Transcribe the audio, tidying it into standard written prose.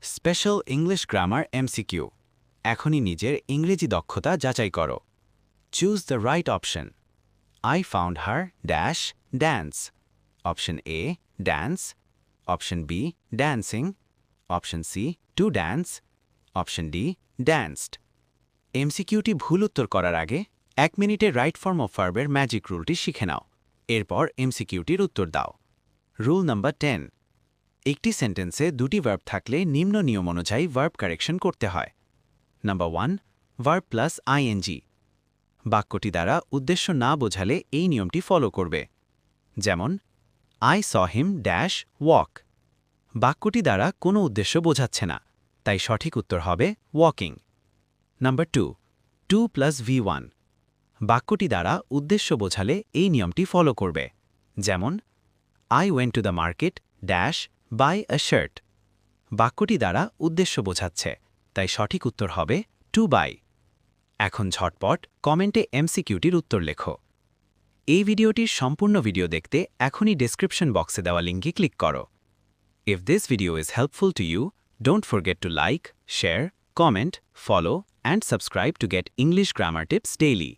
special English grammar MCQ এখনই নিজের ইংরেজি দক্ষতা যাচাই করো choose the right option I found her dash dance option A dance option B dancing option C to dance option D danced এমসিকিউটি ভুল উত্তর করার আগে 1 মিনিটে রাইট ফর্ম অফ ভার্বের ম্যাজিক রুলটি শিখে নাও এরপর এমসিকিউটির উত্তর দাও রুল নাম্বার 10 একটি সেন্টেন্সে দুটি ভার্ব থাকলে নিম্ন নিয়ম অনুযায়ী ভার্ব কারেকশন করতে হয় নাম্বার 1 ভার্ব প্লাস আইএনজি বাক্যটি দ্বারা উদ্দেশ্য না বোঝালে এই নিয়মটি ফলো করবে যেমন I saw him dash walk বাক্যটি দ্বারা কোনো উদ্দেশ্য বোঝাচ্ছে না তাই সঠিক উত্তর হবে ওয়াকিং নাম্বার 2 প্লাস V1 বাক্যটি দ্বারা উদ্দেশ্য বোঝালে এই নিয়মটি ফলো করবে যেমন I went to the market dash buy a shirt বাক্যটি দ্বারা উদ্দেশ্য বোঝাচ্ছে তাই সঠিক উত্তর হবে টু বাই এখন ঝটপট কমেন্টে এমসিকিউটির উত্তর লেখো এই ভিডিওটির সম্পূর্ণ ভিডিও দেখতে এখনই ডেসক্রিপশন বক্সে দেওয়া লিঙ্কে ক্লিক করো if this video is helpful to you don't forget to like share comment follow and subscribe to get English grammar tips daily